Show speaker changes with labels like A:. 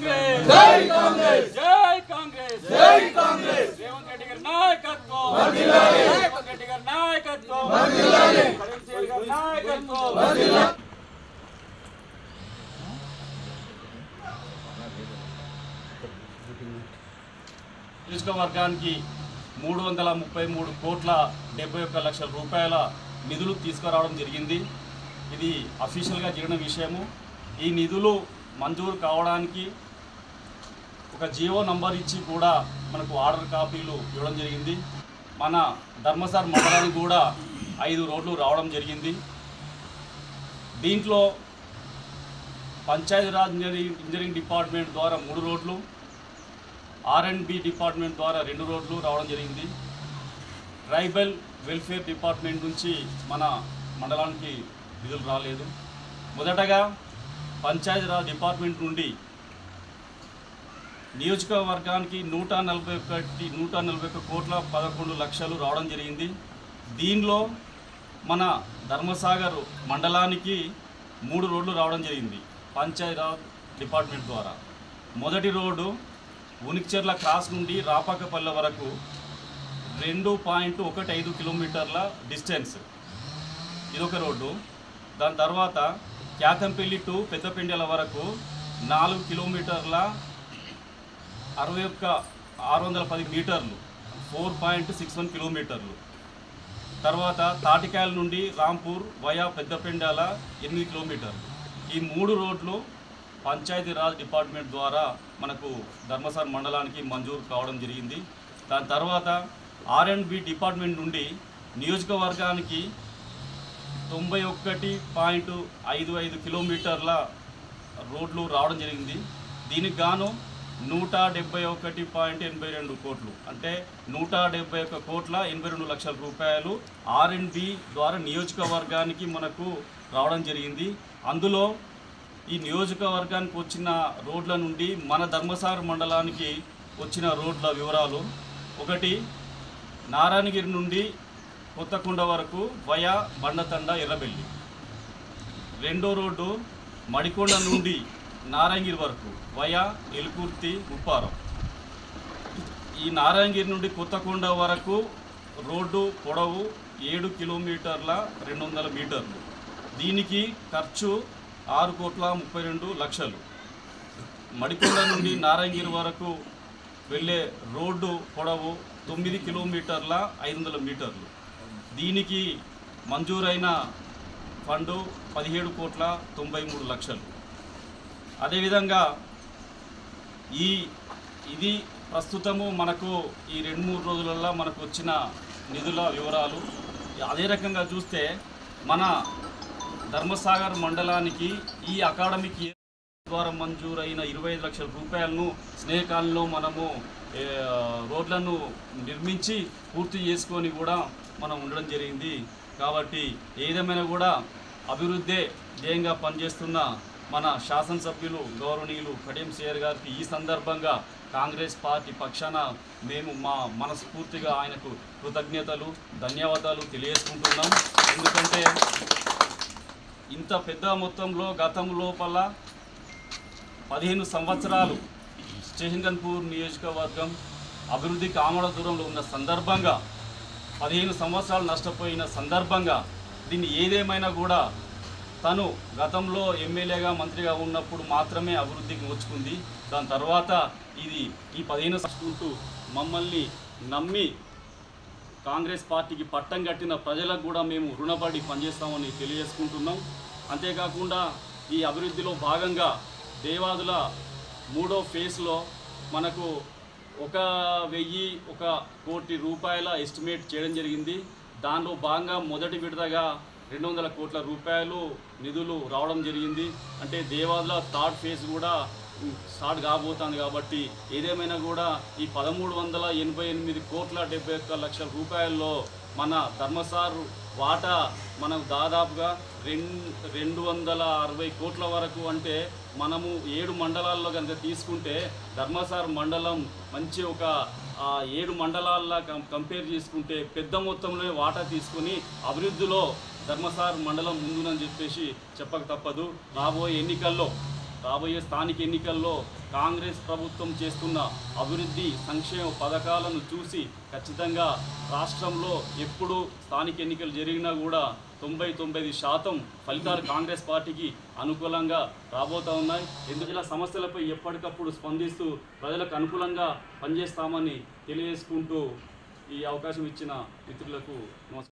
A: जय कांग्रेस जय कांग्रेस जय कांग्रेस रेवंत रेड्डी गाరి నాయకత్వం వర్ధిల్లాలి रेवंत रेड्डी గారి నాయకత్వం వర్ధిల్లాలి కరీంశేర్ గారి నాయకత్వం వర్ధిల్లాలి నియోజకవర్గానికి 333 కోట్ల 71 లక్షల రూపాయల నిధులు తీసుకురావడం జరిగింది। ఇది అఫీషియల్గా జరిగిన విషయము। ఈ నిధులు మంజూరు కావడానికి ఒక జీవో నంబర్ ఇచ్చి కూడా మనకు ఆర్డర్ కాపీలు ఇవ్వడం జరిగింది। మన ధర్మసార్ మండలానికి కూడా 5 రోడ్లు రావడం జరిగింది। దీంట్లో పంచాయతీరాజ్ ఇంజనీరింగ్ డిపార్ట్మెంట్ ద్వారా 3 రోడ్లు, R&B డిపార్ట్మెంట్ ద్వారా 2 రోడ్లు రావడం జరిగింది। ట్రైబల్ వెల్ఫేర్ డిపార్ట్మెంట్ నుంచి మన మండలానికి నిధులు రాలేదు। మొదటగా పంచాయతీరాజ్ డిపార్ట్మెంట్ నుండి నియోజకవర్గానికి 141 కోట్ల 11 లక్షలు రావడం జరిగింది। దీనిలో మన ధర్మసాగర్ మండలానికి 3 రోడ్లు రావడం జరిగింది పంచాయతీరాజ్ డిపార్ట్మెంట్ ద్వారా। మొదటి రోడ్డు ఉనికిచెర్ల క్రాస్ నుండి రాపాకపల్లె వరకు 2.15 కిలోమీటర్ల డిస్టెన్స్, ఇదొక రోడ్డు। దాని తర్వాత క్యాతంపల్లి టు పెద్దపెండెల వరకు 4 కిలోమీటర్ల 610 మీటర్లు, 4.61 కిలోమీటర్లు। తర్వాత తాటికాయల నుండి రాంపూర్ వయా పెద్దపెండెల 8 కిలోమీటర్లు। ఈ 3 రోడ్లు పంచాయతీరాజ్ డిపార్ట్మెంట్ ద్వారా మనకు ధర్మసార్ మండలానికి మంజూరు కావడం జరిగింది। దాని తర్వాత R&B డిపార్ట్మెంట్ నుండి నియోజకవర్గానికి 91.55 కిలోమీటర్ల రోడ్లు రావడం జరిగింది। దీనికి గాను 171.82 కోట్లు, అంటే 171 కోట్ల 82 లక్షల రూపాయలు R&B ద్వారా నియోజకవర్గానికి మనకు రావడం జరిగింది। అందులో ఈ నియోజకవర్గానికి వచ్చిన రోడ్ల నుండి మన ధర్మసాగర్ మండలానికి వచ్చిన రోడ్ల వివరాలు: ఒకటి, నారాయణగిరి నుండి కొత్తకొండ వరకు వయా బండతండ ఎర్రబెల్లి। రెండో రోడ్డు మడికొండ నుండి నారాయణగిరి వరకు వయా ఎలుకుర్తి ఉప్పారం। ఈ నారాయణగిరి నుండి కొత్తకొండ వరకు రోడ్డు పొడవు 7 కిలోమీటర్ల 200 మీటర్లు। దీనికి ఖర్చు 6.32 లక్షలు। మడికొండ నుండి నారాయణగిరి వరకు వెళ్ళే రోడ్డు పొడవు 9 కిలోమీటర్ల 500 మీటర్లు। దీనికి మంజూరైన ఫండు 17.93 లక్షలు। అదేవిధంగా ఇది ప్రస్తుతము మనకు ఈ 2-3 రోజులలో మనకు వచ్చిన నిధుల వివరాలు। అదే రకంగా చూస్తే మన ధర్మసాగర్ మండలానికి ఈ అకాడమిక్ ఇయర్ ద్వారా మంజూరైన 25 లక్షల రూపాయలను స్నేహకాలంలో మనము రోడ్లను నిర్మించి పూర్తి చేసుకొని కూడా మనం ఉండడం జరిగింది। కాబట్టి ఏదేమైనా కూడా అభివృద్ధి ధ్యేయంగా పనిచేస్తున్న మన శాసనసభ్యులు గౌరవనీయులు కడియం శ్రీహరి గారికి ఈ సందర్భంగా కాంగ్రెస్ పార్టీ పక్షాన మేము మా మనస్ఫూర్తిగా ఆయనకు కృతజ్ఞతలు, ధన్యవాదాలు తెలియజేసుకుంటున్నాం। ఎందుకంటే ఇంత పెద్ద మొత్తంలో గతం లోపల 15 సంవత్సరాలు స్టేషన్ నియోజకవర్గం అభివృద్ధికి ఆమడ దూరంలో ఉన్న సందర్భంగా 15 సంవత్సరాలు నష్టపోయిన సందర్భంగా దీన్ని ఏదేమైనా కూడా తను గతంలో ఎమ్మెల్యేగా మంత్రిగా ఉన్నప్పుడు మాత్రమే అభివృద్ధికి నోచుకుంది। దాని తర్వాత ఈ 15 సంవత్సరాలు మమ్మల్ని నమ్మి కాంగ్రెస్ పార్టీకి పట్టం కట్టిన ప్రజలకు కూడా మేము రుణపడి పనిచేస్తామని తెలియజేసుకుంటున్నాం। అంతేకాకుండా ఈ అభివృద్ధిలో భాగంగా దేవాదుల 3వ ఫేజ్లో మనకు 1,001 కోటి రూపాయల ఎస్టిమేట్ చేయడం జరిగింది। దానిలో భాగంగా మొదటి విడతగా 200 కోట్ల రూపాయలు నిధులు రావడం జరిగింది। అంటే దేవాదుల 3rd ఫేజ్ కూడా స్టార్ట్ కాబోతుంది। కాబట్టి ఏదేమైనా కూడా ఈ 1388 కోట్ల 71 లక్షల రూపాయల్లో మన ధర్మసార్ వాటా మనం దాదాపుగా 260 కోట్ల వరకు, అంటే మనము 7 మండలాల్లో కనుక తీసుకుంటే ధర్మసార్ మండలం మంచి ఒక 7 మండలాల్లో కంపేర్ చేసుకుంటే పెద్ద మొత్తంలో వాటా తీసుకుని అభివృద్ధిలో ధర్మసార్ మండలం ముందునని చెప్పేసి చెప్పక తప్పదు। రాబోయే ఎన్నికల్లో రాబోయే స్థానిక ఎన్నికల్లో కాంగ్రెస్ ప్రభుత్వం చేస్తున్న అభివృద్ధి సంక్షేమ పథకాలను చూసి ఖచ్చితంగా రాష్ట్రంలో ఎప్పుడు స్థానిక ఎన్నికలు జరిగినా కూడా 99% ఫలితాలు కాంగ్రెస్ పార్టీకి అనుకూలంగా రాబోతూ ఉన్నాయి. ఎందుకు సమస్యలపై ఎప్పటికప్పుడు స్పందిస్తూ ప్రజలకు అనుకూలంగా పనిచేస్తామని తెలియజేసుకుంటూ ఈ అవకాశం ఇచ్చిన మిత్రులకు నమస్కారం.